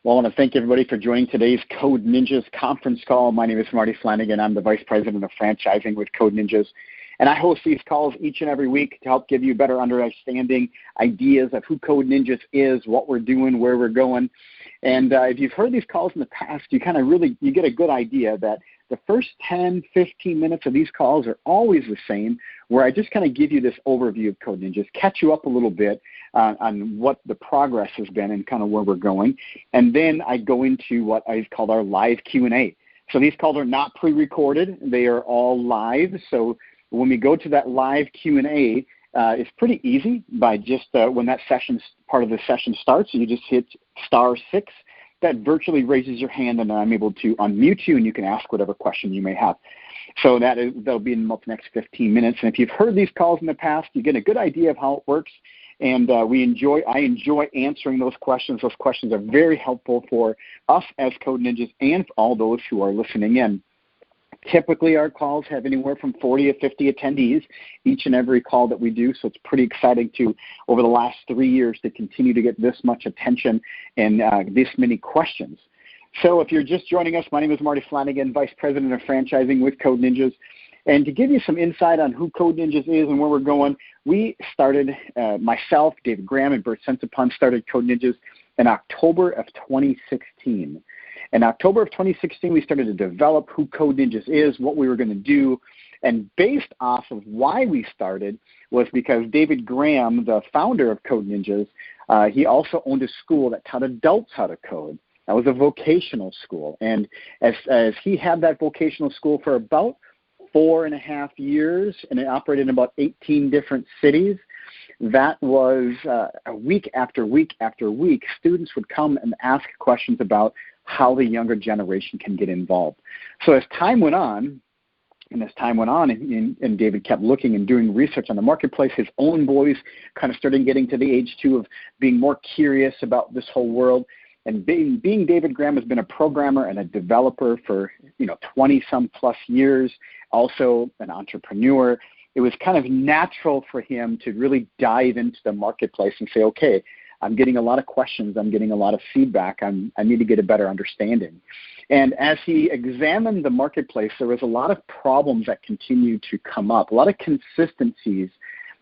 Well, I want to thank everybody for joining today's Code Ninjas conference call. My name is Marty Flanagan. I'm the Vice President of Franchising with Code Ninjas. And I host these calls each and every week to help give you better understanding, ideas of who Code Ninjas is, what we're doing, where we're going. And if you've heard these calls in the past, you get a good idea that the first 10, 15 minutes of these calls are always the same, where I just kind of give you this overview of Code Ninjas, catch you up a little bit on what the progress has been and kind of where we're going. And then I go into what I've called our live Q&A. So these calls are not pre-recorded. They are all live. So when we go to that live Q&A, it's pretty easy by just when that part of the session starts, you just hit *6. That virtually raises your hand, and I'm able to unmute you, and you can ask whatever question you may have. So that'll be in the next 15 minutes. And if you've heard these calls in the past, you get a good idea of how it works. And I enjoy answering those questions. Those questions are very helpful for us as Code Ninjas and for all those who are listening in. Typically, our calls have anywhere from 40 to 50 attendees each and every call that we do, so it's pretty exciting over the last 3 years, to continue to get this much attention and this many questions. So if you're just joining us, my name is Marty Flanagan, Vice President of Franchising with Code Ninjas. And to give you some insight on who Code Ninjas is and where we're going, we started, myself, David Graham, and Bert Sensapun started Code Ninjas in October of 2016. In October of 2016, we started to develop who Code Ninjas is, what we were going to do, and based off of why we started was because David Graham, the founder of Code Ninjas, he also owned a school that taught adults how to code. That was a vocational school, and as he had that vocational school for about 4.5 years, and it operated in about 18 different cities, that was week after week after week, students would come and ask questions about how the younger generation can get involved. So as time went on, and David kept looking and doing research on the marketplace, his own boys kind of started getting to the age, too, of being more curious about this whole world. And being David Graham has been a programmer and a developer for 20-some plus years, also an entrepreneur. It was kind of natural for him to really dive into the marketplace and say, okay, I'm getting a lot of questions. I'm getting a lot of feedback. I need to get a better understanding. And as he examined the marketplace, there was a lot of problems that continued to come up, a lot of consistencies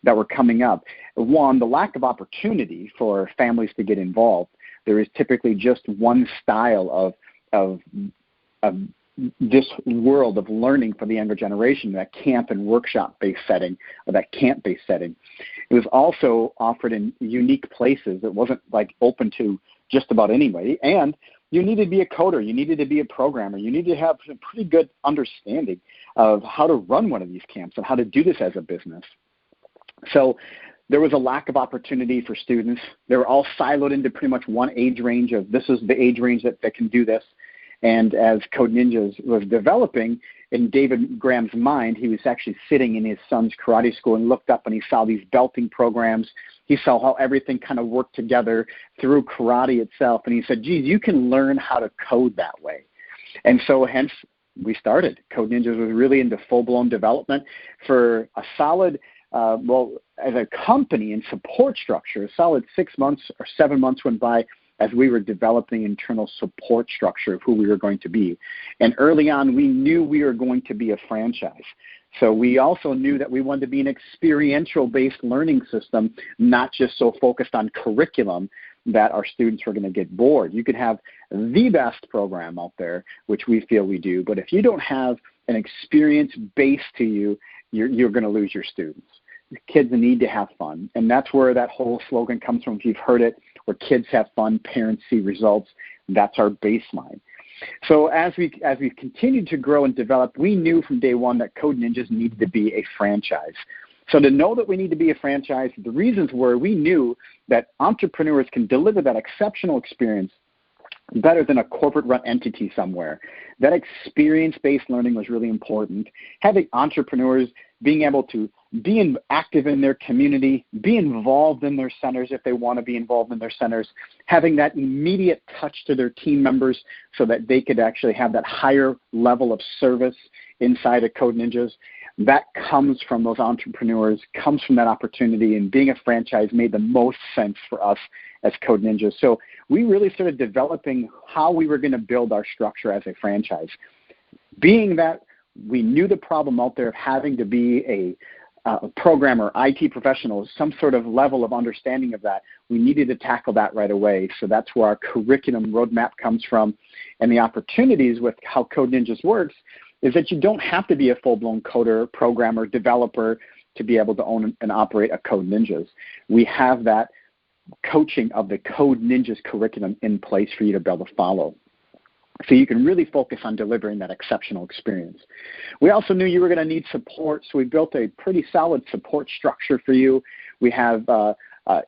that were coming up. One, the lack of opportunity for families to get involved. There is typically just one style of this world of learning for the younger generation, that camp and workshop-based setting, or that camp-based setting. It was also offered in unique places. It wasn't open to just about anybody. And you needed to be a coder. You needed to be a programmer. You needed to have a pretty good understanding of how to run one of these camps and how to do this as a business. So there was a lack of opportunity for students. They were all siloed into pretty much one age range of this is the age range that can do this. And as Code Ninjas was developing, in David Graham's mind, he was actually sitting in his son's karate school and looked up and he saw these belting programs. He saw how everything kind of worked together through karate itself. And he said, geez, you can learn how to code that way. And so hence we started. Code Ninjas was really into full-blown development for a solid, as a company and support structure, a solid 6 months or 7 months went by as we were developing internal support structure of who we were going to be. And early on, we knew we were going to be a franchise. So we also knew that we wanted to be an experiential-based learning system, not just so focused on curriculum that our students were going to get bored. You could have the best program out there, which we feel we do, but if you don't have an experience base to you, you're going to lose your students. Kids need to have fun, and that's where that whole slogan comes from. If you've heard it, where kids have fun, parents see results. That's our baseline. So as we continued to grow and develop, we knew from day one that Code Ninjas needed to be a franchise. So to know that we need to be a franchise, the reasons were we knew that entrepreneurs can deliver that exceptional experience better than a corporate-run entity somewhere. That experience-based learning was really important. Having entrepreneurs being able to be active in their community, be involved in their centers if they want to be involved in their centers, having that immediate touch to their team members so that they could actually have that higher level of service inside of Code Ninjas. that comes from those entrepreneurs, comes from that opportunity, and being a franchise made the most sense for us as Code Ninjas. So we really started developing how we were going to build our structure as a franchise. Being that we knew the problem out there of having to be a programmer, IT professional, some sort of level of understanding of that, we needed to tackle that right away. So that's where our curriculum roadmap comes from. And the opportunities with how Code Ninjas works is that you don't have to be a full-blown coder, programmer, developer to be able to own and operate a Code Ninjas. We have that coaching of the Code Ninjas curriculum in place for you to be able to follow. So you can really focus on delivering that exceptional experience. We also knew you were going to need support, so we built a pretty solid support structure for you. We have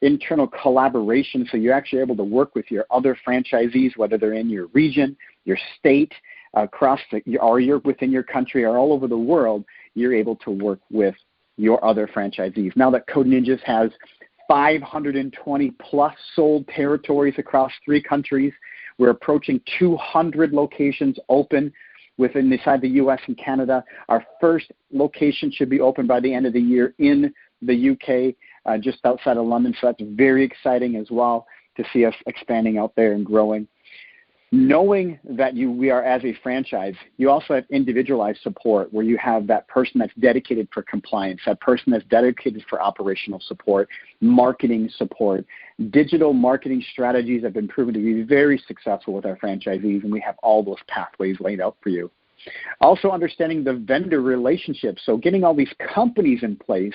internal collaboration, so you're actually able to work with your other franchisees, whether they're in your region, your state, or you're within your country or all over the world. You're able to work with your other franchisees. Now that Code Ninjas has 520 plus sold territories across 3 countries, we're approaching 200 locations open inside the U.S. and Canada. Our first location should be open by the end of the year in the UK, just outside of London. So that's very exciting as well to see us expanding out there and growing. Knowing that we are as a franchise, you also have individualized support where you have that person that's dedicated for compliance, that person that's dedicated for operational support, marketing support. Digital marketing strategies have been proven to be very successful with our franchisees, and we have all those pathways laid out for you. Also understanding the vendor relationships, so getting all these companies in place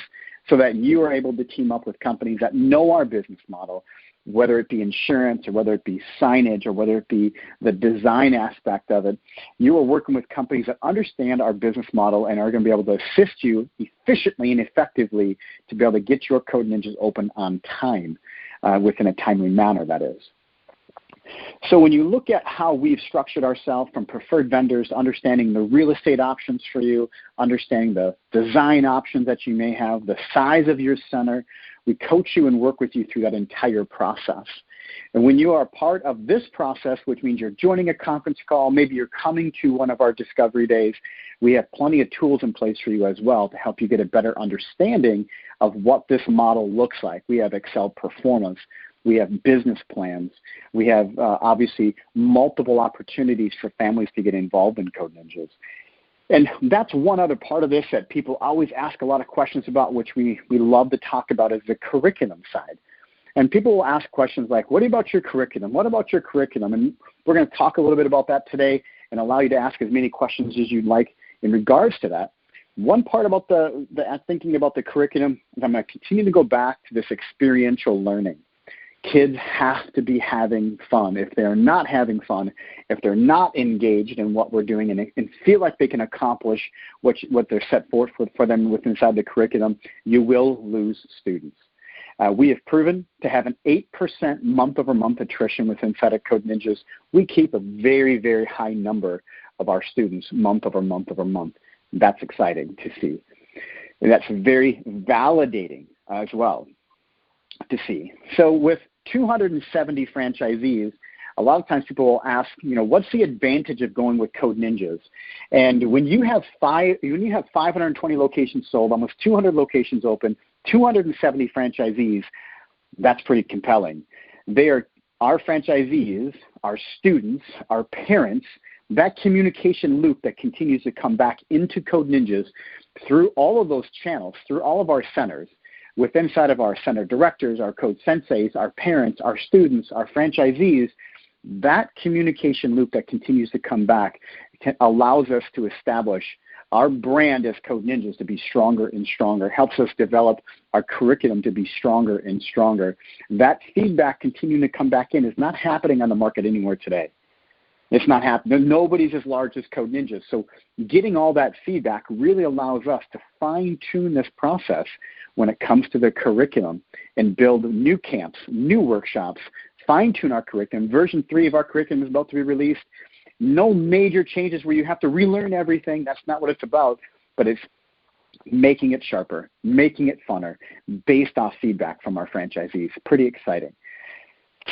so that you are able to team up with companies that know our business model, whether it be insurance or whether it be signage or whether it be the design aspect of it. You are working with companies that understand our business model and are going to be able to assist you efficiently and effectively to be able to get your Code Ninjas open on time, within a timely manner, that is. So when you look at how we've structured ourselves from preferred vendors, understanding the real estate options for you, understanding the design options that you may have, the size of your center, we coach you and work with you through that entire process. And when you are part of this process, which means you're joining a conference call, maybe you're coming to one of our discovery days, we have plenty of tools in place for you as well to help you get a better understanding of what this model looks like. We have Excel performance. We have business plans. We have, obviously, multiple opportunities for families to get involved in Code Ninjas. And that's one other part of this that people always ask a lot of questions about, which we love to talk about, is the curriculum side. And people will ask questions like, what about your curriculum? What about your curriculum? And we're going to talk a little bit about that today and allow you to ask as many questions as you'd like in regards to that. One part about the thinking about the curriculum is I'm going to continue to go back to this experiential learning. Kids have to be having fun. If they're not having fun, if they're not engaged in what we're doing and feel like they can accomplish what they're set forth for them inside the curriculum, you will lose students. We have proven to have an 8% month-over-month attrition inside of Code Ninjas. We keep a very, very high number of our students month-over-month. That's exciting to see. And that's very validating as well to see. So with 270 franchisees, a lot of times people will ask, what's the advantage of going with Code Ninjas? And when you have 520 locations sold, almost 200 locations open, 270 franchisees, that's pretty compelling. They are our franchisees, our students, our parents, that communication loop that continues to come back into Code Ninjas through all of those channels, through all of our centers, inside of our center directors, our code senseis, our parents, our students, our franchisees, that communication loop that continues to come back allows us to establish our brand as Code Ninjas to be stronger and stronger, helps us develop our curriculum to be stronger and stronger. That feedback continuing to come back in is not happening on the market anywhere today. It's not happening. Nobody's as large as Code Ninjas. So getting all that feedback really allows us to fine-tune this process when it comes to the curriculum and build new camps, new workshops, fine-tune our curriculum. Version 3 of our curriculum is about to be released. No major changes where you have to relearn everything. That's not what it's about, but it's making it sharper, making it funner, based off feedback from our franchisees. Pretty exciting.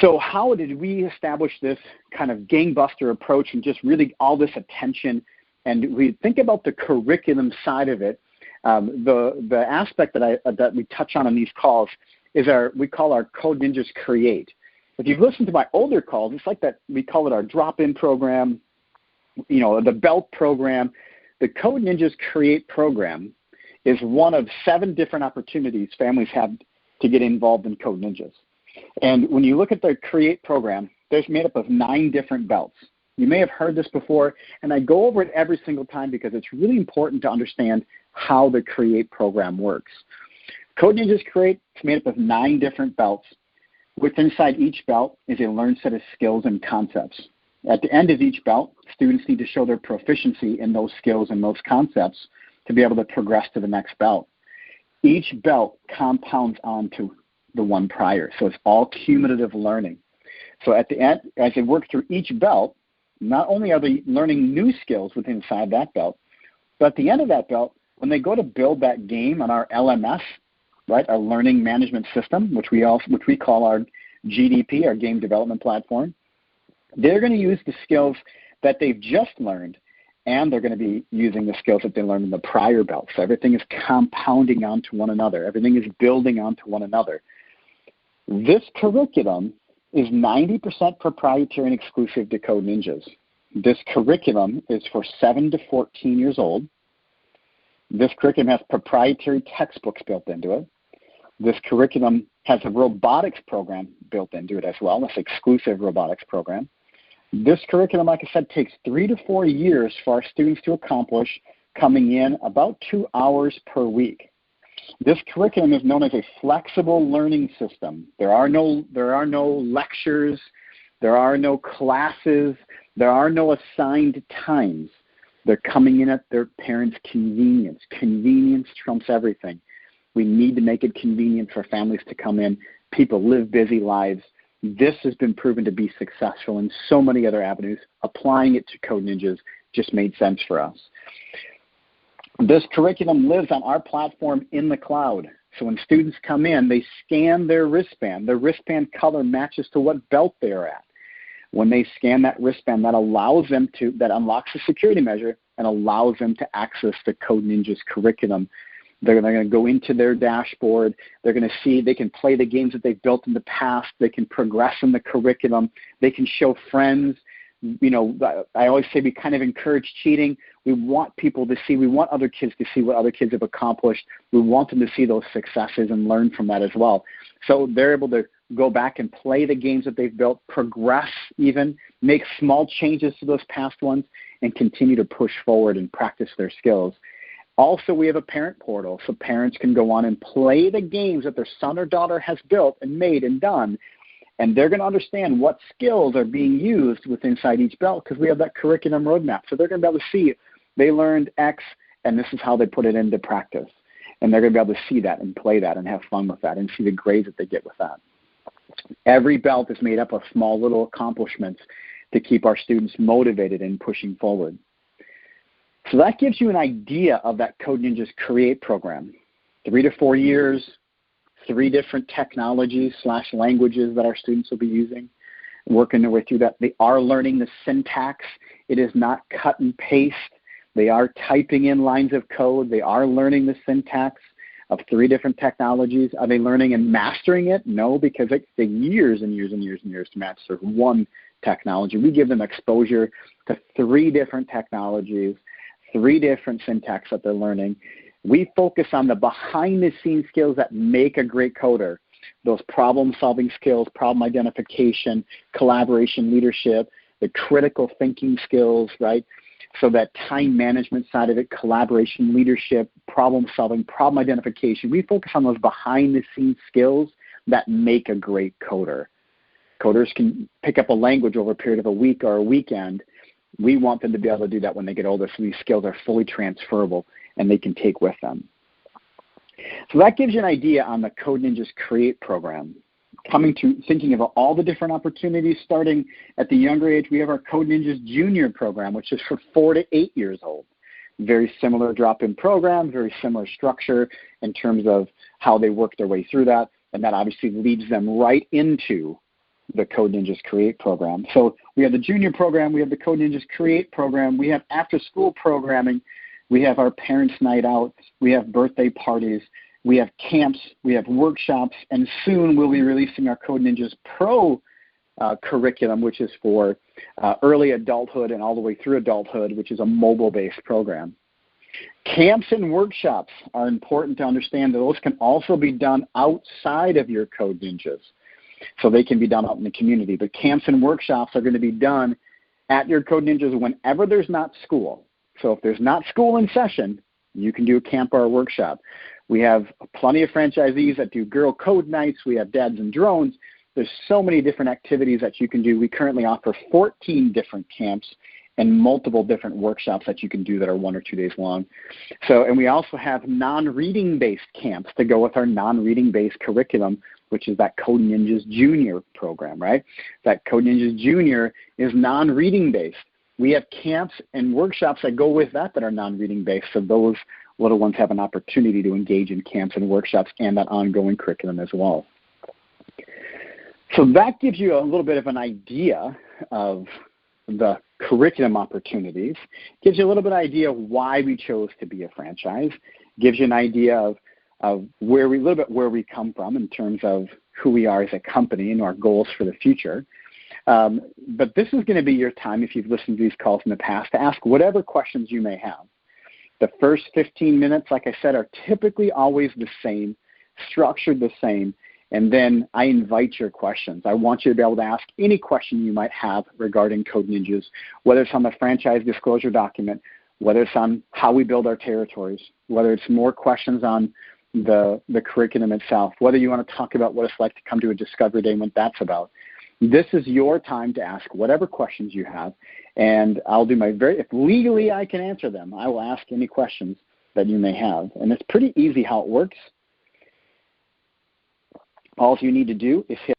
So how did we establish this kind of gangbuster approach and just really all this attention? And we think about the curriculum side of it. The aspect that we touch on in these calls is we call our Code Ninjas Create. If you've listened to my older calls, it's like that. We call it our drop-in program, the belt program. The Code Ninjas Create program is one of 7 different opportunities families have to get involved in Code Ninjas. And when you look at the Create program, there's made up of 9 different belts. You may have heard this before, and I go over it every single time because it's really important to understand how the Create program works. Code Ninjas Create is made up of 9 different belts. Inside each belt is a learned set of skills and concepts. At the end of each belt, students need to show their proficiency in those skills and those concepts to be able to progress to the next belt. Each belt compounds onto the one prior, so it's all cumulative learning. So at the end, as they work through each belt, not only are they learning new skills within inside that belt, but at the end of that belt, when they go to build that game on our LMS, right, our learning management system, which we call our GDP, our game development platform, they're going to use the skills that they've just learned, and they're going to be using the skills that they learned in the prior belt. So everything is compounding onto one another. Everything is building onto one another. This curriculum is 90% proprietary and exclusive to Code Ninjas. This curriculum is for 7 to 14 years old. This curriculum has proprietary textbooks built into it. This curriculum has a robotics program built into it as well, this exclusive robotics program. This curriculum, like I said, takes 3 to 4 years for our students to accomplish, coming in about 2 hours per week. This curriculum is known as a flexible learning system. There are no lectures, there are no classes, there are no assigned times. They're coming in at their parents' convenience. Convenience trumps everything. We need to make it convenient for families to come in. People live busy lives. This has been proven to be successful in so many other avenues. Applying it to Code Ninjas just made sense for us. This curriculum lives on our platform in the cloud. So when students come in, they scan their wristband. The wristband color matches to what belt they are at. When they scan that wristband, that unlocks a security measure and allows them to access the Code Ninjas curriculum. They're going to go into their dashboard. They're going to see, they can play the games that they've built in the past. They can progress in the curriculum. They can show friends. I always say we kind of encourage cheating. We want people to see, we want other kids to see what other kids have accomplished. We want them to see those successes and learn from that as well. So they're able to go back and play the games that they've built, progress even, make small changes to those past ones, and continue to push forward and practice their skills. Also, we have a parent portal, so parents can go on and play the games that their son or daughter has built and made and done, and they're going to understand what skills are being used with inside each belt because we have that curriculum roadmap. So they're going to be able to see they learned X, and this is how they put it into practice. And they're going to be able to see that and play that and have fun with that and see the grades that they get with that. Every belt is made up of small little accomplishments to keep our students motivated and pushing forward. So that gives you an idea of that Code Ninjas Create program. 3 to 4 years, 3 different technologies/languages that our students will be using, working their way through that. They are learning the syntax. It is not cut and paste. They are typing in lines of code. They are learning the syntax of 3 different technologies. Are they learning and mastering it? No, because it takes years and years and years and years to master one technology. We give them exposure to 3 different technologies, 3 different syntax that they're learning. We focus on the behind-the-scenes skills that make a great coder, those problem-solving skills, problem identification, collaboration, leadership, the critical thinking skills, right? So that time management side of it, collaboration, leadership, problem-solving, problem identification. We focus on those behind-the-scenes skills that make a great coder. Coders can pick up a language over a period of a week or a weekend. We want them to be able to do that when they get older, so these skills are fully transferable and they can take with them. So that gives you an idea on the Code Ninjas Create program. Thinking of all the different opportunities, starting at the younger age, we have our Code Ninjas Junior program, which is for 4 to 8 years old. Very similar drop-in program, very similar structure in terms of how they work their way through that, and that obviously leads them right into the Code Ninjas Create program. So we have the junior program, we have the Code Ninjas Create program, we have after-school programming We have our parents' night out. We have birthday parties. We have camps. We have workshops. And soon we'll be releasing our Code Ninjas Pro curriculum, which is for early adulthood and all the way through adulthood, which is a mobile-based program. Camps and workshops are important to understand that those can also be done outside of your Code Ninjas. So they can be done out in the community. But camps and workshops are going to be done at your Code Ninjas whenever there's not school. So if there's not school in session, you can do a camp or a workshop. We have plenty of franchisees that do girl code nights. We have dads and drones. There's so many different activities that you can do. We currently offer 14 different camps and multiple different workshops that you can do that are 1 or 2 days long. So, and we also have non-reading based camps to go with our non-reading based curriculum, which is that Code Ninjas Junior program, right? That Code Ninjas Junior is non-reading based. We have camps and workshops that go with that are non-reading based, so those little ones have an opportunity to engage in camps and workshops and that ongoing curriculum as well. So that gives you a little bit of an idea of the curriculum opportunities, gives you a little bit of idea why we chose to be a franchise, gives you an idea of where we come from in terms of who we are as a company and our goals for the future. But this is going to be your time, if you've listened to these calls in the past, to ask whatever questions you may have. The first 15 minutes, like I said, are typically always the same, structured the same, and then I invite your questions. I want you to be able to ask any question you might have regarding Code Ninjas, whether it's on the franchise disclosure document, whether it's on how we build our territories, whether it's more questions on the curriculum itself, whether you want to talk about what it's like to come to a Discovery Day and what that's about. This is your time to ask whatever questions you have, and I'll do my if legally I can answer them, I will ask any questions that you may have. And it's pretty easy how it works. All you need to do is hit,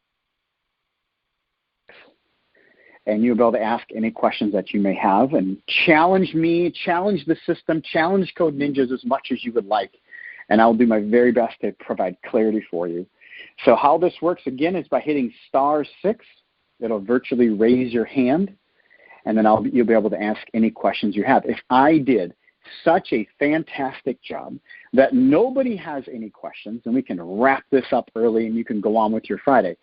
and you'll be able to ask any questions that you may have and challenge me, challenge the system, challenge Code Ninjas as much as you would like, and I'll do my very best to provide clarity for you. So how this works, again, is by hitting *6. It'll virtually raise your hand, and then you'll be able to ask any questions you have. If I did such a fantastic job that nobody has any questions, then we can wrap this up early and you can go on with your Friday.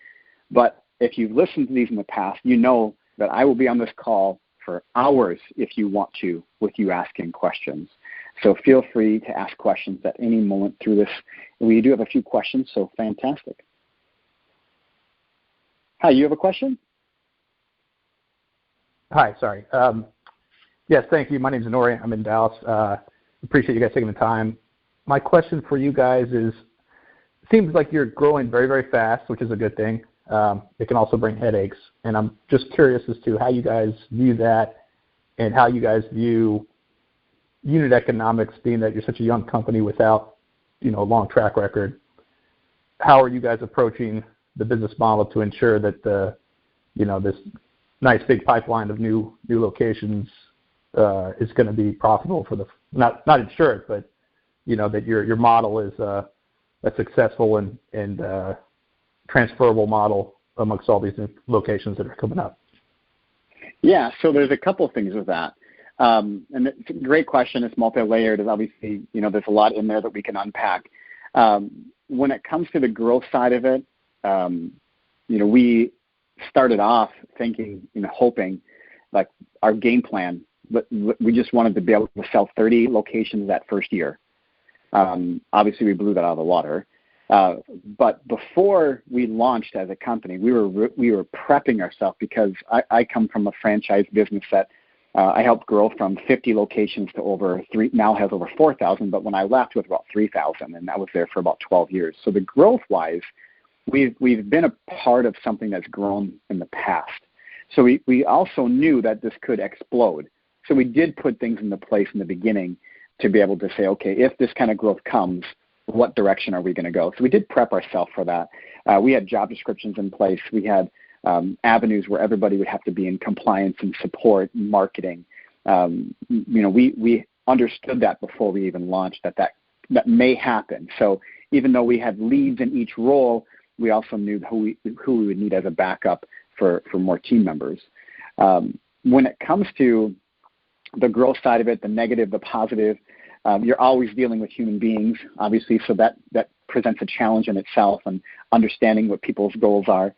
But if you've listened to these in the past, you know that I will be on this call for hours if you want to, with you asking questions. So feel free to ask questions at any moment through this. We do have a few questions, so fantastic. Hi, you have a question? Hi, sorry. Yes, thank you. My name is Nori. I'm in Dallas. Appreciate you guys taking the time. My question for you guys is, it seems like you're growing very, very fast, which is a good thing. It can also bring headaches. And I'm just curious as to how you guys view that and how you guys view unit economics, being that you're such a young company without, a long track record. How are you guys approaching the business model to ensure that this nice big pipeline of new locations is going to be profitable for not ensure it, but that your model is a successful and transferable model amongst all these locations that are coming up? Yeah, so there's a couple of things with that. And it's a great question. It's multi-layered. It's obviously, there's a lot in there that we can unpack. When it comes to the growth side of it, we started off thinking, hoping, like our game plan, but we just wanted to be able to sell 30 locations that first year. Obviously, we blew that out of the water. But before we launched as a company, we were prepping ourselves, because I come from a franchise business that I helped grow from 50 locations to now has over 4,000, but when I left with about 3,000, and I was there for about 12 years. So the growth-wise, we've been a part of something that's grown in the past. So we also knew that this could explode. So we did put things into place in the beginning to be able to say, okay, if this kind of growth comes, what direction are we going to go? So we did prep ourselves for that. We had job descriptions in place. We had avenues where everybody would have to be in compliance and support and marketing. We understood that before we even launched that may happen. So even though we had leads in each role, we also knew who we would need as a backup for more team members. When it comes to the growth side of it, the negative, the positive, You're always dealing with human beings, obviously, so that presents a challenge in itself and understanding what people's goals are.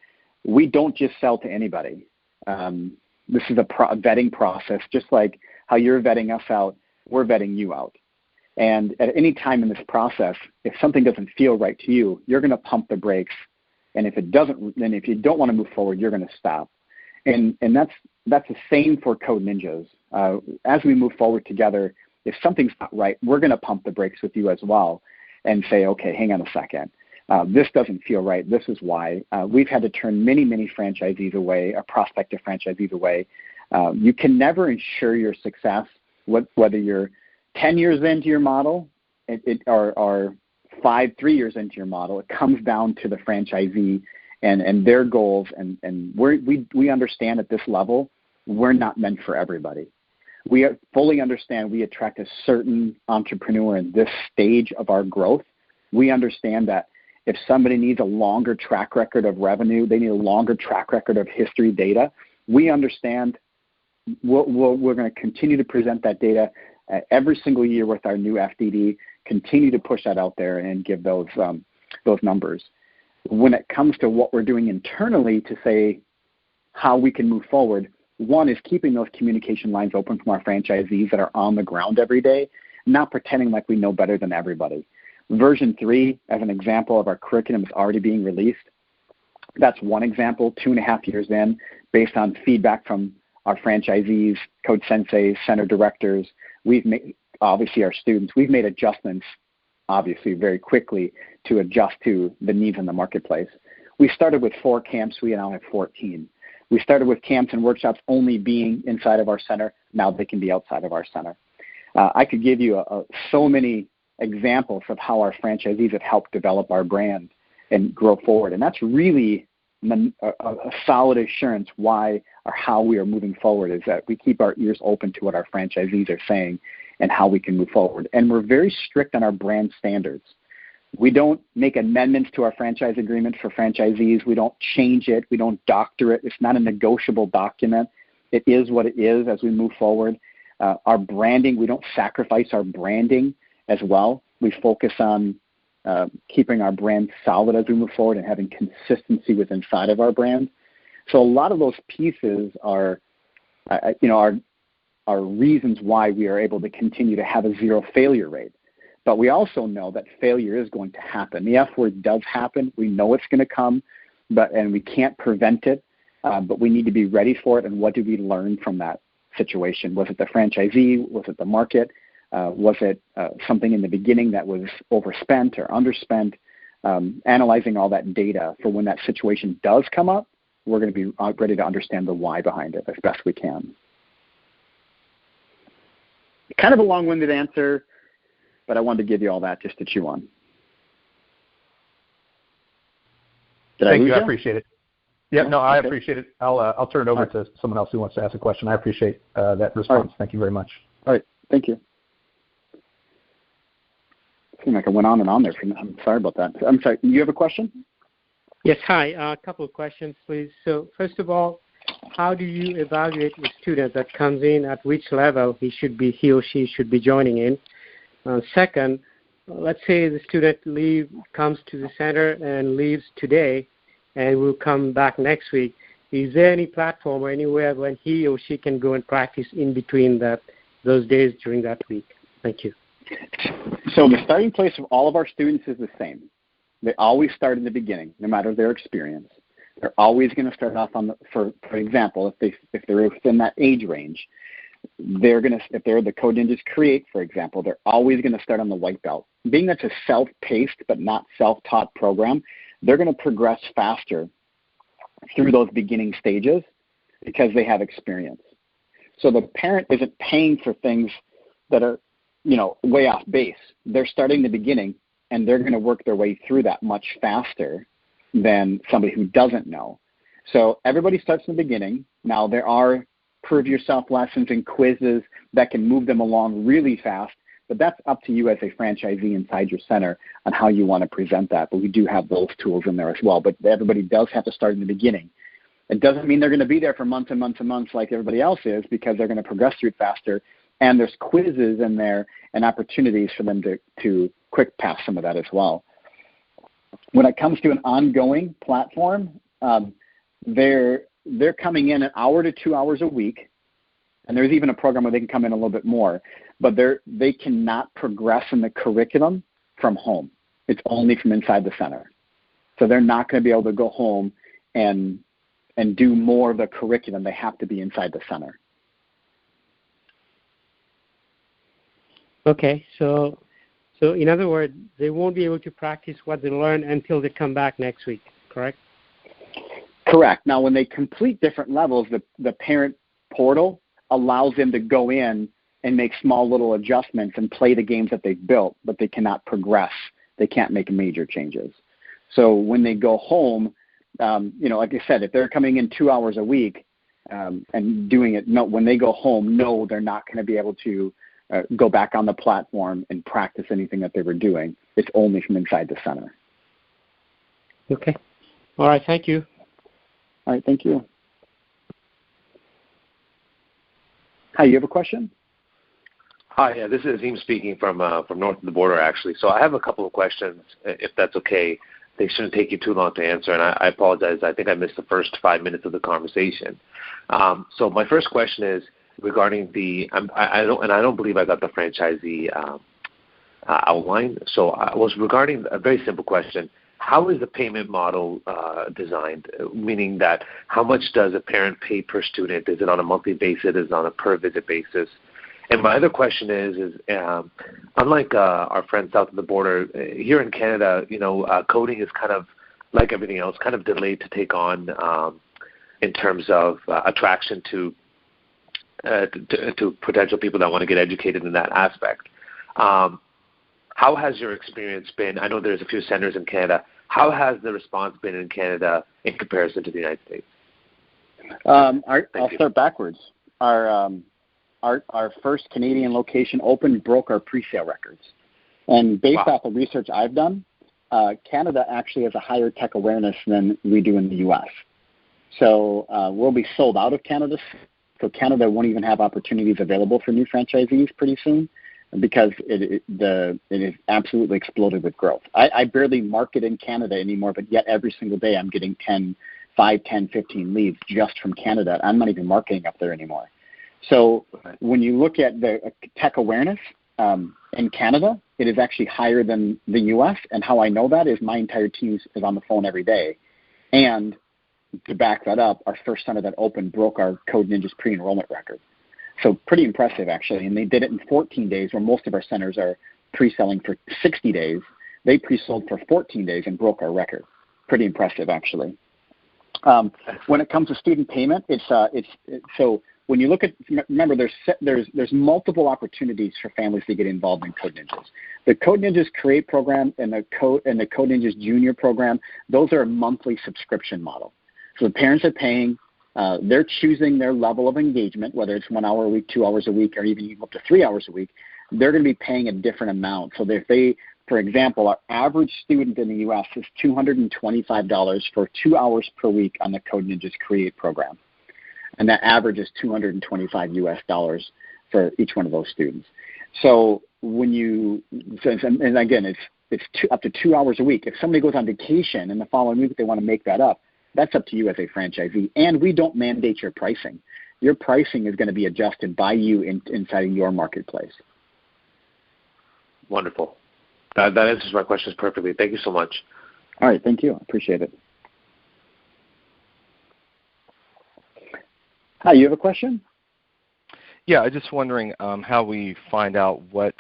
We don't just sell to anybody. This is a vetting process, just like how you're vetting us out, we're vetting you out. And at any time in this process, if something doesn't feel right to you, you're going to pump the brakes. And if it doesn't, then if you don't want to move forward, you're going to stop. And that's the same for Code Ninjas. As we move forward together, if something's not right, we're going to pump the brakes with you as well and say, okay, hang on a second. This doesn't feel right. This is why. We've had to turn many, many franchisees away, or prospective franchisees away. You can never ensure your success, whether you're 10 years into your model or 3 years into your model. It comes down to the franchisee and their goals. And we understand at this level, we're not meant for everybody. We fully understand we attract a certain entrepreneur in this stage of our growth. We understand that if somebody needs a longer track record of revenue, they need a longer track record of history data, we understand we're going to continue to present that data every single year with our new FDD, continue to push that out there and give those numbers. When it comes to what we're doing internally to say how we can move forward, one is keeping those communication lines open from our franchisees that are on the ground every day, not pretending like we know better than everybody. Version 3, as an example of our curriculum, is already being released. That's one example, 2.5 years in, based on feedback from our franchisees, Code Senseis, center directors. We've made, obviously, our students. We've made adjustments, obviously, very quickly to adjust to the needs in the marketplace. We started with 4 camps. We now have 14. We started with camps and workshops only being inside of our center. Now they can be outside of our center. I could give you so many examples of how our franchisees have helped develop our brand and grow forward. And that's really a solid assurance why or how we are moving forward, is that we keep our ears open to what our franchisees are saying and how we can move forward. And we're very strict on our brand standards. We don't make amendments to our franchise agreement for franchisees. We don't change it. We don't doctor it. It's not a negotiable document. It is what it is as we move forward. Our branding, we don't sacrifice our branding as well. We focus on keeping our brand solid as we move forward and having consistency with inside of our brand. So a lot of those pieces are reasons why we are able to continue to have a 0 failure rate. But we also know that failure is going to happen. The F word does happen. We know it's going to come, and we can't prevent it, but we need to be ready for it. And what did we learn from that situation? Was it the franchisee? Was it the market? Was it something in the beginning that was overspent or underspent? Analyzing all that data for when that situation does come up, we're going to be ready to understand the why behind it as best we can. Kind of a long-winded answer, but I wanted to give you all that just to chew on. Thank you. I appreciate it. Yep. No, I appreciate it. I'll turn it over to someone else who wants to ask a question. I appreciate that response. Thank you very much. All right. Thank you. It seemed like I went on and on there. I'm sorry about that. I'm sorry. You have a question? Yes. Hi. A couple of questions, please. So first of all, how do you evaluate a student that comes in, at which level he or she should be joining in? Second, let's say the student comes to the center and leaves today and will come back next week. Is there any platform or anywhere when he or she can go and practice in between those days during that week? Thank you. So the starting place of all of our students is the same. They always start in the beginning, no matter their experience. They're always going to start off for example, if they're within that age range, if they're the Code Ninjas Create, for example, they're always going to start on the white belt. Being that's a self-paced but not self-taught program, they're going to progress faster through those beginning stages because they have experience. So the parent isn't paying for things that are, way off base. They're starting the beginning, and they're going to work their way through that much faster than somebody who doesn't know. So everybody starts in the beginning. Now there are prove yourself lessons and quizzes that can move them along really fast, but that's up to you as a franchisee inside your center on how you want to present that. But we do have those tools in there as well. But everybody does have to start in the beginning. It doesn't mean they're going to be there for months and months and months like everybody else is, because they're going to progress through it faster. And there's quizzes in there and opportunities for them to quick pass some of that as well. When it comes to an ongoing platform, they're coming in an hour to 2 hours a week, and there's even a program where they can come in a little bit more, but they cannot progress in the curriculum from home. It's only from inside the center. So they're not going to be able to go home and do more of the curriculum. They have to be inside the center. Okay, so in other words, they won't be able to practice what they learn until they come back next week, correct? Correct. Now, when they complete different levels, the parent portal allows them to go in and make small little adjustments and play the games that they've built, but they cannot progress. They can't make major changes. So when they go home, like I said, if they're coming in 2 hours a week and doing it, when they go home, they're not going to be able to go back on the platform and practice anything that they were doing. It's only from inside the center. Okay. All right. Thank you. All right. Thank you. Hi, you have a question? Hi, this is Azim speaking from north of the border, actually. So I have a couple of questions, if that's okay. They shouldn't take you too long to answer, and I apologize. I think I missed the first 5 minutes of the conversation. So my first question is regarding I don't believe I got the franchisee outline. So I was regarding a very simple question. How is the payment model designed? Meaning that how much does a parent pay per student? Is it on a monthly basis? Is it on a per visit basis? And my other question is unlike our friends south of the border, here in Canada, coding is kind of like everything else, kind of delayed to take on in terms of attraction to potential people that want to get educated in that aspect. How has your experience been? I know there's a few centers in Canada. How has the response been in Canada in comparison to the United States? I'll start backwards. Our first Canadian location broke our pre-sale records. And based off the research I've done, Canada actually has a higher tech awareness than we do in the U.S. So we'll be sold out of Canada. So Canada won't even have opportunities available for new franchisees pretty soon because it is absolutely exploded with growth. I barely market in Canada anymore, but yet every single day I'm getting 5, 10, 15 leads just from Canada. I'm not even marketing up there anymore. So when you look at the tech awareness in Canada, it is actually higher than the U.S. And how I know that is my entire team is on the phone every day. And to back that up, our first center that opened broke our Code Ninjas pre-enrollment record. So pretty impressive, actually. And they did it in 14 days, where most of our centers are pre-selling for 60 days. They pre-sold for 14 days and broke our record. Pretty impressive, actually. When it comes to student payment, so when you look at, remember, there's multiple opportunities for families to get involved in Code Ninjas. The Code Ninjas Create program and the Code Ninjas Junior program, those are a monthly subscription model. So the parents are paying, they're choosing their level of engagement, whether it's 1 hour a week, 2 hours a week, or even up to 3 hours a week. They're going to be paying a different amount. So if they, for example, our average student in the U.S. is $225 for 2 hours per week on the Code Ninjas Create program. And that average is $225 for each one of those students. So and again, it's up to 2 hours a week. If somebody goes on vacation and the following week they want to make that up, that's up to you as a franchisee. And we don't mandate your pricing. Your pricing is going to be adjusted by you inside your marketplace. Wonderful. That answers my questions perfectly. Thank you so much. All right. Thank you. I appreciate it. Hi, you have a question? Yeah, I'm just wondering how we find out what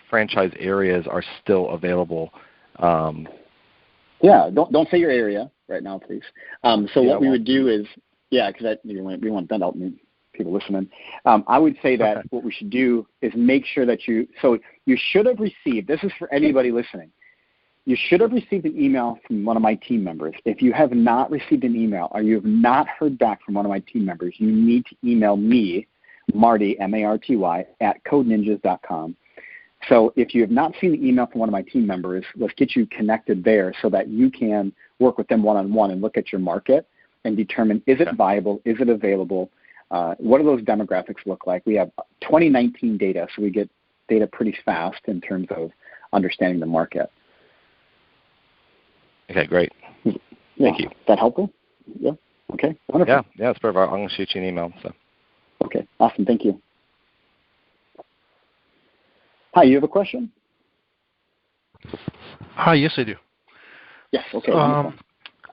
franchise areas are still available. Yeah, don't say your area right now, please. What we would do is, because we want that out and people listening. I would say that what we should do is make sure that you should have received, this is for anybody listening, you should have received an email from one of my team members. If you have not received an email or you have not heard back from one of my team members, you need to email me, Marty, M-A-R-T-Y, at codeninjas.com. So if you have not seen the email from one of my team members, let's get you connected there so that you can work with them one-on-one and look at your market and determine, is it viable, is it available, What do those demographics look like? We have 2019 data, so we get data pretty fast in terms of understanding the market. Okay, great. Thank you. Is that helpful? Yeah. Okay. Wonderful. Yeah, it's perfect. I'm going to shoot you an email. So. Okay. Awesome. Thank you. Hi, you have a question? Hi, yes, I do. Yes. Okay.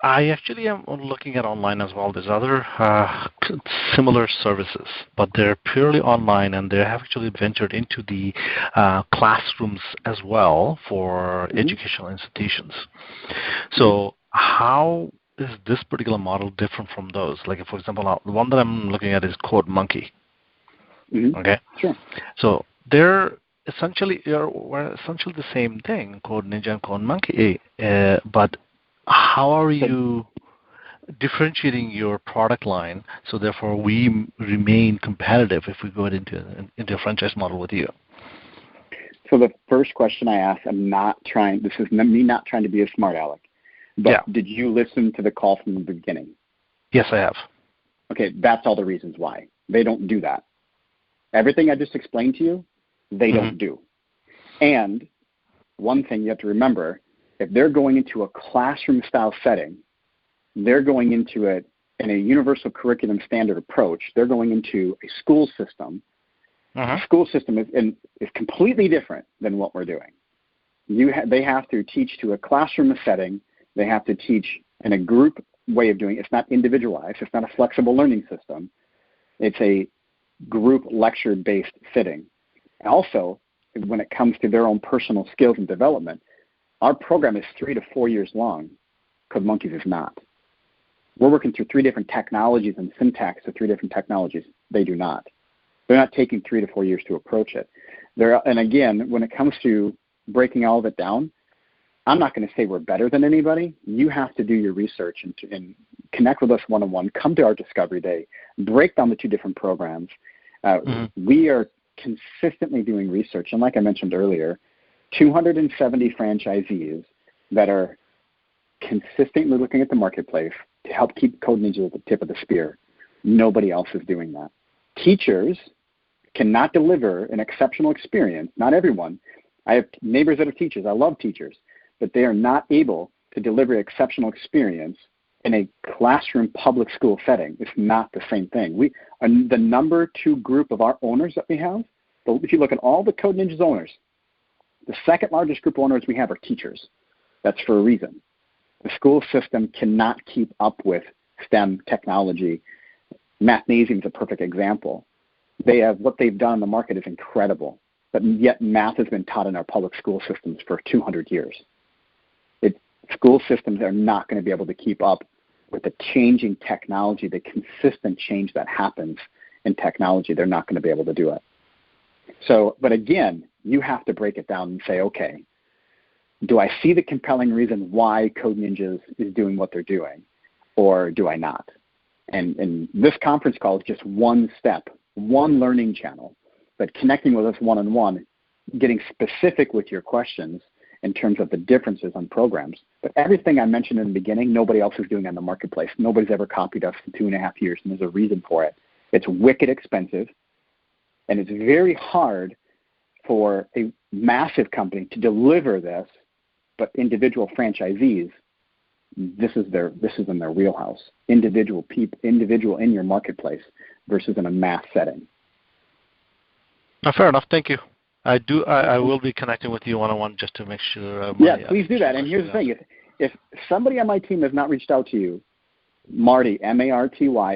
I actually am looking at online as well. There's other similar services, but they're purely online, and they have actually ventured into the classrooms as well for educational institutions. So how is this particular model different from those? Like, for example, the one that I'm looking at is CodeMonkey. Okay? Sure. So they're essentially the same thing, Code Ninja and CodeMonkey, but how are you differentiating your product line so therefore we remain competitive if we go into a franchise model with you? So the first question I asked, this is me not trying to be a smart aleck, but did you listen to the call from the beginning? Yes, I have. Okay, that's all the reasons why. They don't do that. Everything I just explained to you, they don't do. And one thing you have to remember, if they're going into a classroom-style setting, they're going into it in a universal curriculum standard approach. They're going into a school system. The school system is completely different than what we're doing. They have to teach to a classroom setting. They have to teach in a group way of doing it. It's not individualized. It's not a flexible learning system. It's a group lecture-based fitting. Also, when it comes to their own personal skills and development, our program is 3 to 4 years long. CodeMonkey's is not. We're working through 3 different technologies and syntax of 3 different technologies. They do not. They're not taking 3 to 4 years to approach it. And again, when it comes to breaking all of it down, I'm not going to say we're better than anybody. You have to do your research and connect with us one-on-one. Come to our Discovery Day. Break down the 2 different programs. We are consistently doing research. And like I mentioned earlier, 270 franchisees that are consistently looking at the marketplace to help keep Code Ninja at the tip of the spear. Nobody else is doing that. Teachers cannot deliver an exceptional experience. Not everyone. I have neighbors that are teachers. I love teachers. But they are not able to deliver an exceptional experience in a classroom public school setting. It's not the same thing. The number 2 group of our owners that we have, if you look at all the Code Ninjas owners, the second largest group of owners we have are teachers. That's for a reason. The school system cannot keep up with STEM technology. Mathnasium is a perfect example. What they've done in the market is incredible, but yet math has been taught in our public school systems for 200 years. School systems are not going to be able to keep up with the changing technology, the consistent change that happens in technology. They're not going to be able to do it. So, but again, you have to break it down and say, okay, do I see the compelling reason why Code Ninjas is doing what they're doing, or do I not? And this conference call is just one step, one learning channel, but connecting with us one-on-one, getting specific with your questions in terms of the differences on programs. But everything I mentioned in the beginning, nobody else is doing on the marketplace. Nobody's ever copied us in 2.5 years, and there's a reason for it. It's wicked expensive, and it's very hard for a massive company to deliver this, but individual franchisees, this is in their wheelhouse. Individual in your marketplace versus in a mass setting. Fair enough. Thank you. I will be connecting with you one-on-one just to make sure. Please do that. And here's the thing: if somebody on my team has not reached out to you, Marty, Marty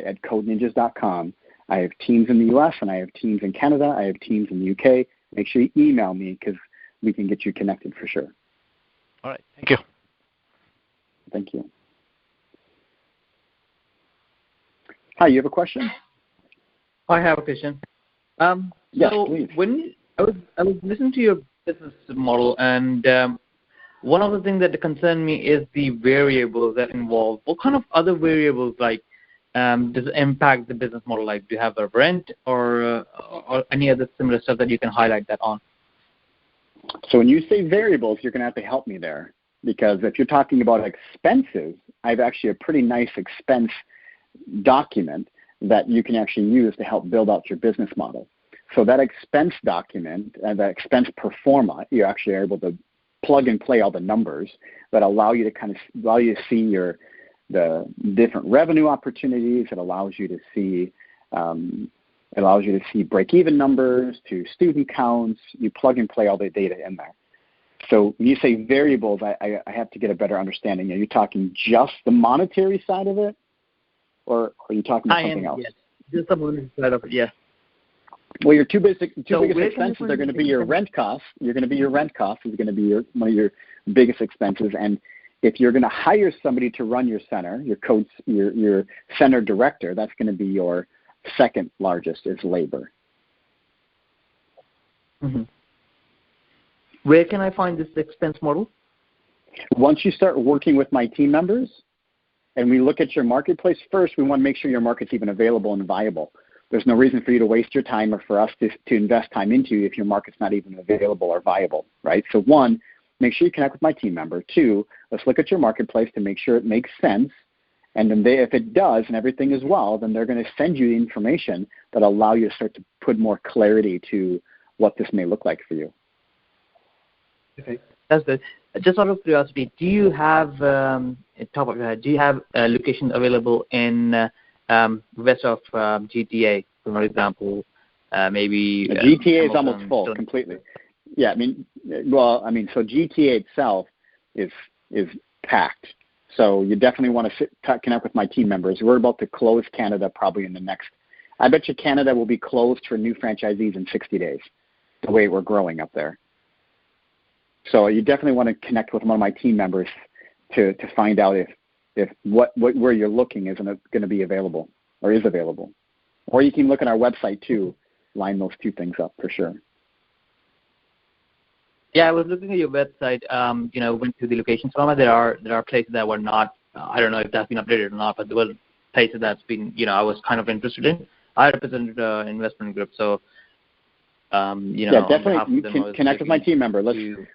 at codeninjas.com. I have teams in the U.S. and I have teams in Canada. I have teams in the UK. Make sure you email me because we can get you connected for sure. All right. Thank you. Thank you. Hi, you have a question? I have a question. Yes, so please. When I was listening to your business model, and one of the things that concerned me is the variables that involve. What kind of other variables does it impact the business model? Like, do you have a rent or any other similar stuff that you can highlight that on? So when you say variables, you're going to have to help me there, because if you're talking about expenses, I have actually a pretty nice expense document that you can actually use to help build out your business model. So that expense document and that expense pro forma, you actually are able to plug and play all the numbers that allow you to see the different revenue opportunities. It allows you to see break-even numbers to student counts. You plug and play all the data in there. So when you say variables, I have to get a better understanding. Are you talking just the monetary side of it, or are you talking about something else? Yes, just the monetary side of it, yes. Well, your two biggest expenses are going to be your rent costs. Your rent cost is going to be one of your biggest expenses. And if you're going to hire somebody to run your center, your center director, that's going to be your second largest is labor. Mm-hmm. Where can I find this expense model? Once you start working with my team members and we look at your marketplace, first we want to make sure your market's even available and viable. There's no reason for you to waste your time or for us to invest time into you if your market's not even available or viable, right? So one, make sure you connect with my team member. Two, let's look at your marketplace to make sure it makes sense. And then if it does and everything is well, then they're going to send you the information that allow you to start to put more clarity to what this may look like for you. Okay, that's good. Just out of curiosity, do you have locations available in west of GTA, for example? Maybe the GTA is almost full completely. Yeah, so GTA itself is packed. So you definitely want to connect with my team members. We're about to close Canada probably in the next. I bet you Canada will be closed for new franchisees in 60 days. The way we're growing up there. So you definitely want to connect with one of my team members to find out if where you're looking isn't going to be available or is available. Or you can look at our website too, line those two things up for sure. Yeah, I was looking at your website. Went to the locations. Some of there are places that were not. I don't know if that's been updated or not, but there were places that's been. I was kind of interested in. I represented an investment group, so. Yeah, definitely. You can connect with my team member.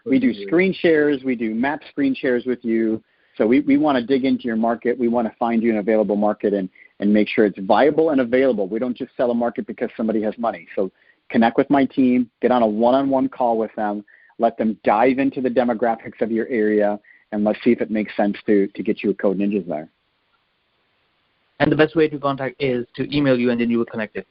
We do screen shares. We do map screen shares with you. So we want to dig into your market. We want to find you an available market and make sure it's viable and available. We don't just sell a market because somebody has money. So connect with my team. Get on a one-on-one call with them. Let them dive into the demographics of your area, and let's see if it makes sense to get you a Code Ninjas there. And the best way to contact is to email you, and then you will connect it.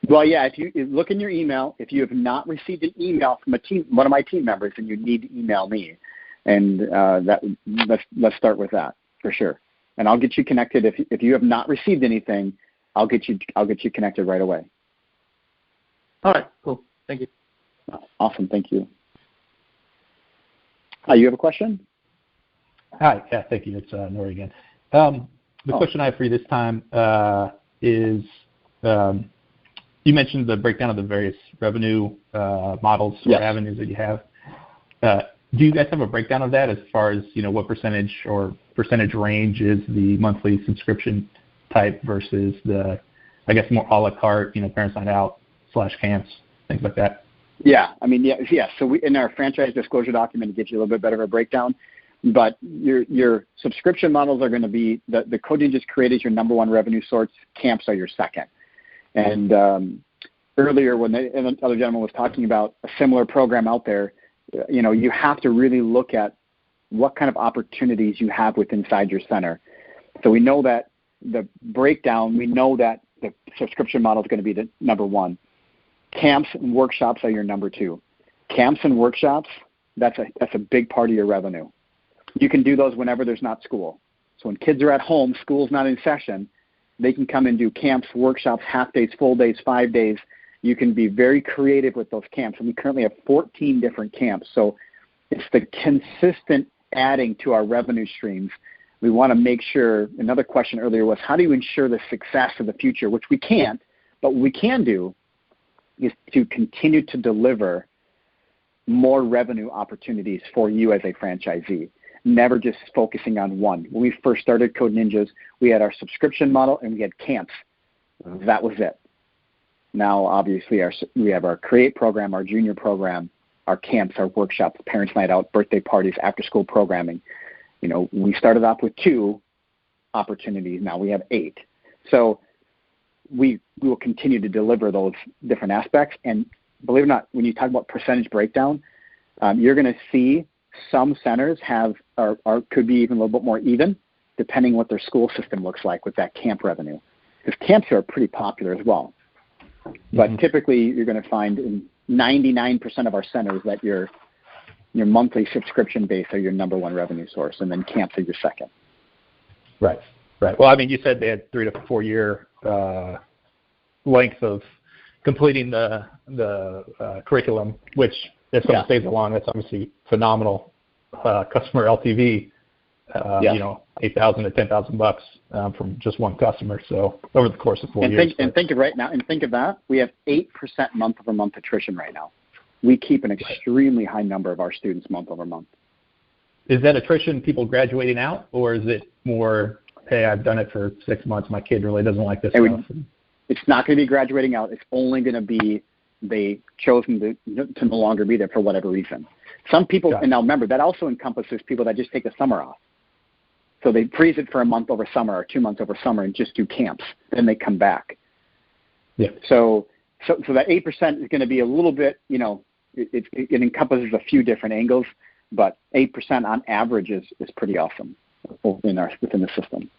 Well, yeah, if you look in your email, if you have not received an email from one of my team members, then you need to email me. And let's start with that for sure. And I'll get you connected. If you have not received anything, I'll get you connected right away. All right, cool. Thank you. Awesome, thank you. You have a question? Hi, yeah, thank you. It's Nori again. The question I have for you this time is you mentioned the breakdown of the various revenue models or avenues that you have. Do you guys have a breakdown of that as far as, what percentage or percentage range is the monthly subscription type versus the, I guess, more a la carte, parents night out / camps, things like that? Yeah. So we, in our franchise disclosure document, it gives you a little bit better of a breakdown. But your subscription models are going to be, the Code Ninjas created your number one revenue source. Camps are your second. And earlier when the other gentleman was talking about a similar program out there, you have to really look at what kind of opportunities you have inside your center. So we know that the breakdown, we know that the subscription model is going to be the number one. Camps and workshops are your number two. Camps and workshops, that's a big part of your revenue. You can do those whenever there's not school. So when kids are at home, school's not in session, they can come and do camps, workshops, half days, full days, 5 days. You can be very creative with those camps. And we currently have 14 different camps. So it's the consistent adding to our revenue streams. We want to make sure, another question earlier was, how do you ensure the success of the future, which we can't, but what we can do is to continue to deliver more revenue opportunities for you as a franchisee, never just focusing on one. When we first started Code Ninjas, we had our subscription model and we had camps. That was it. Now, obviously, we have our Create program, our junior program, our camps, our workshops, parents' night out, birthday parties, after-school programming. We started off with 2 opportunities. Now we have 8. So we will continue to deliver those different aspects. And believe it or not, when you talk about percentage breakdown, you're going to see some centers have or could be even a little bit more even, depending what their school system looks like with that camp revenue. Because camps are pretty popular as well. But typically, you're going to find in 99% of our centers that your monthly subscription base are your number one revenue source, and then camps are your second. Right. Well, I mean, you said they had 3 to 4 year length of completing the curriculum, which if someone stays along, that's obviously phenomenal customer LTV. $8,000 to $10,000 from just one customer. So over the course of 4 years. Think of that. We have 8% month-over-month attrition right now. We keep an extremely high number of our students month-over-month. Is that attrition people graduating out, or is it more, hey, I've done it for 6 months, my kid really doesn't like this stuff? It's not going to be graduating out. It's only going to be they chosen to no longer be there for whatever reason. Some people, and now remember, that also encompasses people that just take the summer off. So they freeze it for a month over summer or 2 months over summer and just do camps. Then they come back. Yeah. So that 8% is going to be a little bit, it encompasses a few different angles, but 8% on average is pretty awesome within the system.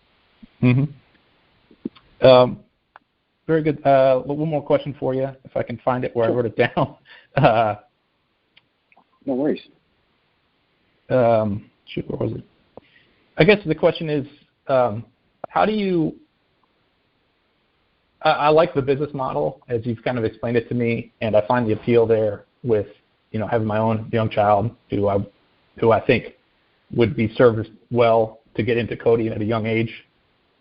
Very good. One more question for you, if I can find it where I wrote it down. No worries. Where was it? I guess the question is, how do you – I like the business model as you've kind of explained it to me, and I find the appeal there with, having my own young child who I think would be served well to get into coding at a young age.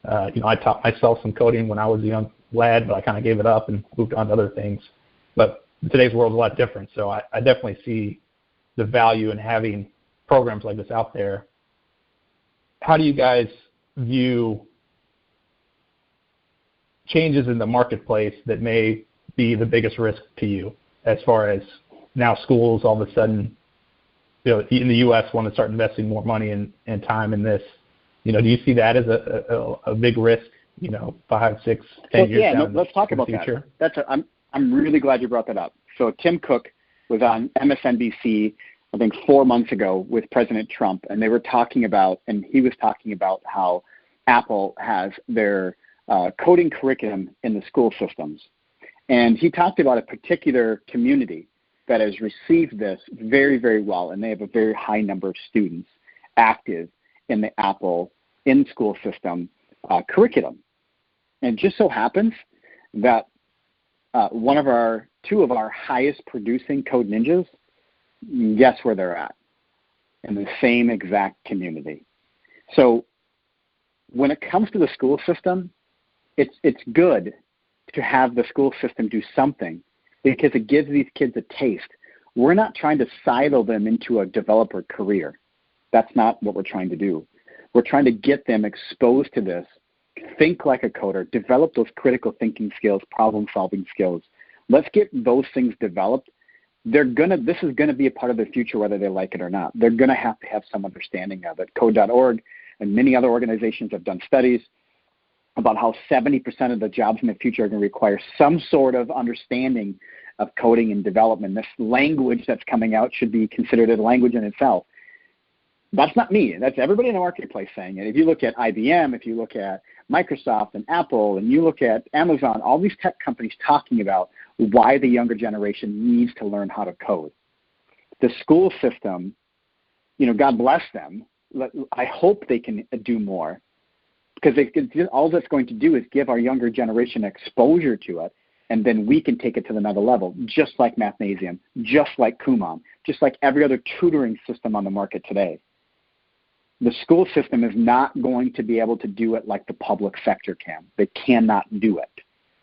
I taught myself some coding when I was a young lad, but I kind of gave it up and moved on to other things. But today's world is a lot different, so I definitely see the value in having programs like this out there. How do you guys view changes in the marketplace that may be the biggest risk to you, as far as now schools all of a sudden, in the U.S. want to start investing more money and time in this? Do you see that as a big risk? 5, 6, 10 years down let's talk about future? that. I'm really glad you brought that up. So Tim Cook was on MSNBC, I think 4 months ago, with President Trump, and he was talking about how Apple has their coding curriculum in the school systems. And he talked about a particular community that has received this very, very well, and they have a very high number of students active in the Apple in-school system curriculum. And it just so happens that two of our highest producing code ninjas, guess where they're at? In the same exact community. So when it comes to the school system, it's good to have the school system do something, because it gives these kids a taste. We're not trying to silo them into a developer career. That's not what we're trying to do. We're trying to get them exposed to this, think like a coder, develop those critical thinking skills, problem-solving skills. Let's get those things developed. This is gonna be a part of their future, whether they like it or not. They're gonna have to have some understanding of it. Code.org and many other organizations have done studies about how 70% of the jobs in the future are going to require some sort of understanding of coding and development. This language that's coming out should be considered a language in itself. That's not me. That's everybody in the marketplace saying it. If you look at IBM, if you look at Microsoft and Apple, and you look at Amazon, all these tech companies talking about why the younger generation needs to learn how to code. The school system, God bless them. I hope they can do more, because all that's going to do is give our younger generation exposure to it, and then we can take it to another level, just like Mathnasium, just like Kumon, just like every other tutoring system on the market today. The school system is not going to be able to do it like the public sector can. They cannot do it,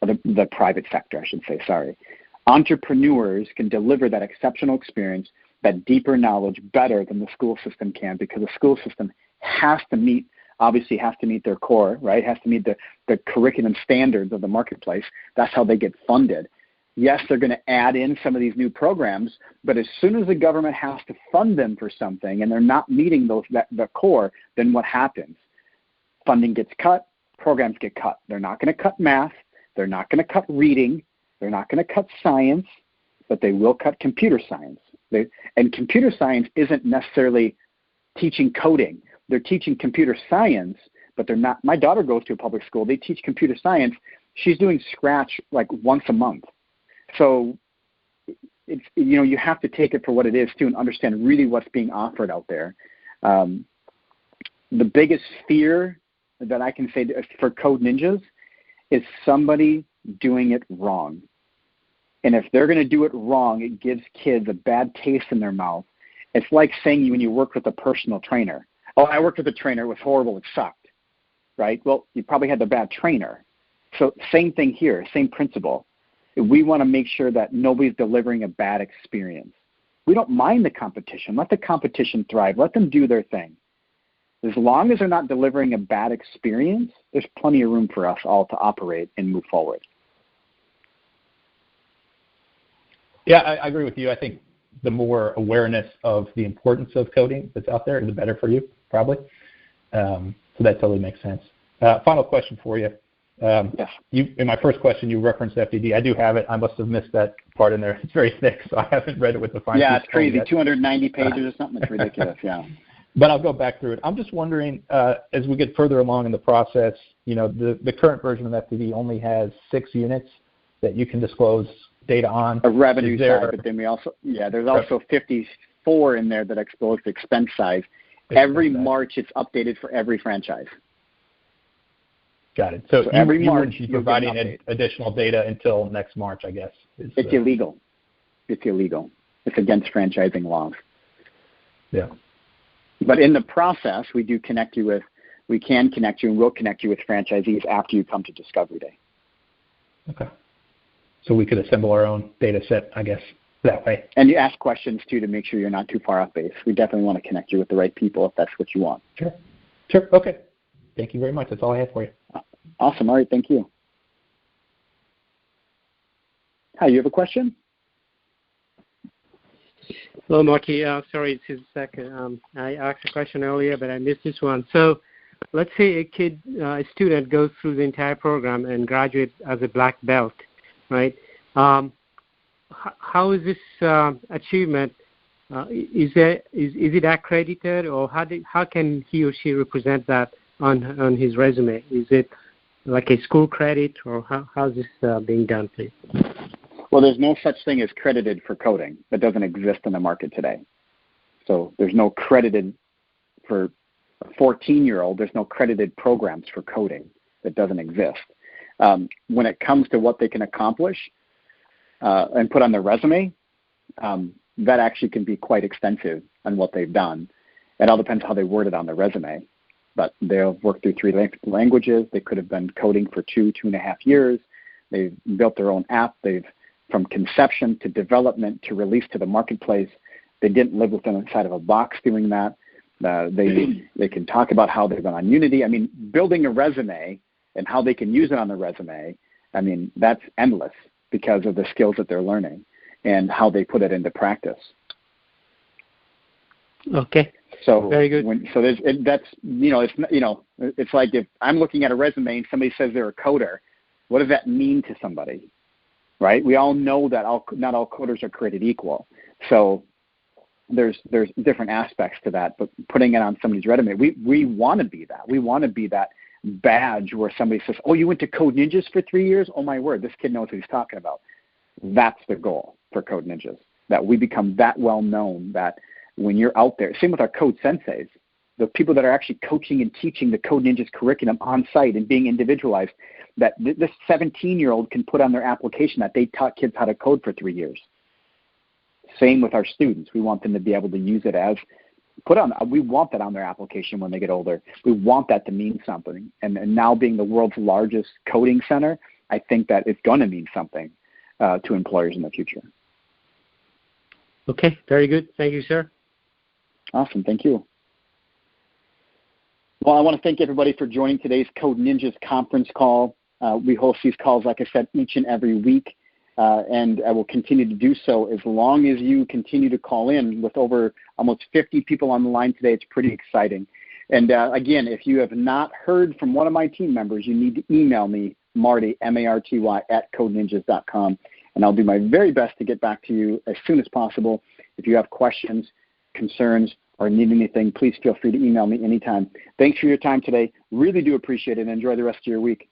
or the private sector, I should say, sorry. Entrepreneurs can deliver that exceptional experience, that deeper knowledge better than the school system can, because the school system has to meet their core, right? Has to meet the curriculum standards of the marketplace. That's how they get funded. Yes, they're going to add in some of these new programs, but as soon as the government has to fund them for something and they're not meeting the core, then what happens? Funding gets cut, programs get cut. They're not going to cut math. They're not going to cut reading. They're not going to cut science, but they will cut computer science. And computer science isn't necessarily teaching coding. They're teaching computer science, but they're not. My daughter goes to a public school. They teach computer science. She's doing Scratch like once a month. So it's, you know, you have to take it for what it is too and understand really what's being offered out there. The biggest fear that I can say for Code Ninjas is somebody doing it wrong. And if they're going to do it wrong, it gives kids a bad taste in their mouth. It's like saying when you work with a personal trainer, oh, I worked with a trainer, it was horrible, it sucked, right? Well, you probably had the bad trainer. So same thing here, same principle. We want to make sure that nobody's delivering a bad experience. We don't mind the competition. Let the competition thrive. Let them do their thing. As long as they're not delivering a bad experience, there's plenty of room for us all to operate and move forward. Yeah, I agree with you. I think the more awareness of the importance of coding that's out there, the better for you, probably. So that totally makes sense. Final question for you. Yes. In my first question, you referenced FDD. I do have it. I must have missed that part in there. It's very thick, so I haven't read it with the fine. Yeah, it's crazy. 290 pages or something. It's ridiculous, yeah. But I'll go back through it. I'm just wondering, as we get further along in the process, you know, the current version of FDD only has 6 units that you can disclose data on. A revenue side, but then we also, there's also 54 in there that expose the expense side. Every March, it's updated for every franchise. Got it. So every March, you wouldn't be providing additional data until next March, I guess. It's illegal. It's illegal. It's against franchising laws. Yeah. But in the process, we can connect you and will connect you with franchisees after you come to Discovery Day. Okay. So we could assemble our own data set, I guess, that way. And you ask questions, too, to make sure you're not too far off base. We definitely want to connect you with the right people if that's what you want. Sure. Okay. Thank you very much. That's all I have for you. Awesome. All right. Thank you. Hi, you have a question? Hello, Marty. Sorry, this is Zach. I asked a question earlier, but I missed this one. So let's say a student goes through the entire program and graduates as a black belt, right? How is this achievement? Is it accredited, or how can he or she represent that on his resume? Is it like a school credit, or how is this being done, please? Well, there's no such thing as credited for coding. That doesn't exist in the market today. So there's no credited for a 14-year-old. There's no credited programs for coding. That doesn't exist. When it comes to what they can accomplish and put on their resume, that actually can be quite extensive on what they've done. It all depends how they word it on their resume. But they'll work through 3 languages. They could have been coding for 2.5 years. They've built their own app. From conception to development to release to the marketplace, they didn't live within inside of a box doing that. They can talk about how they've been on Unity. I mean, building a resume and how they can use it on the resume, I mean, that's endless because of the skills that they're learning and how they put it into practice. Okay. So very good. It's like if I'm looking at a resume and somebody says they're a coder, what does that mean to somebody? Right? We all know that not all coders are created equal. So there's different aspects to that. But putting it on somebody's resume, we want to be that. We want to be that badge where somebody says, "Oh, you went to Code Ninjas for 3 years? Oh my word, this kid knows what he's talking about." That's the goal for Code Ninjas. That we become that well known that when you're out there, same with our code senseis, the people that are actually coaching and teaching the Code Ninjas curriculum on site and being individualized, that this 17-year-old can put on their application that they taught kids how to code for 3 years. Same with our students. We want them to be able to use it as we want that on their application when they get older. We want that to mean something. And now being the world's largest coding center, I think that it's going to mean something to employers in the future. Okay, very good. Thank you, sir. Awesome. Thank you. Well, I want to thank everybody for joining today's Code Ninjas conference call. We host these calls, like I said, each and every week, and I will continue to do so as long as you continue to call in. With over almost 50 people on the line today, it's pretty exciting. And again, if you have not heard from one of my team members, you need to email me Marty, M-A-R-T-Y, at codeninjas.com. And I'll do my very best to get back to you as soon as possible. If you have questions, concerns, or need anything, please feel free to email me anytime. Thanks for your time today. Really do appreciate it, and enjoy the rest of your week.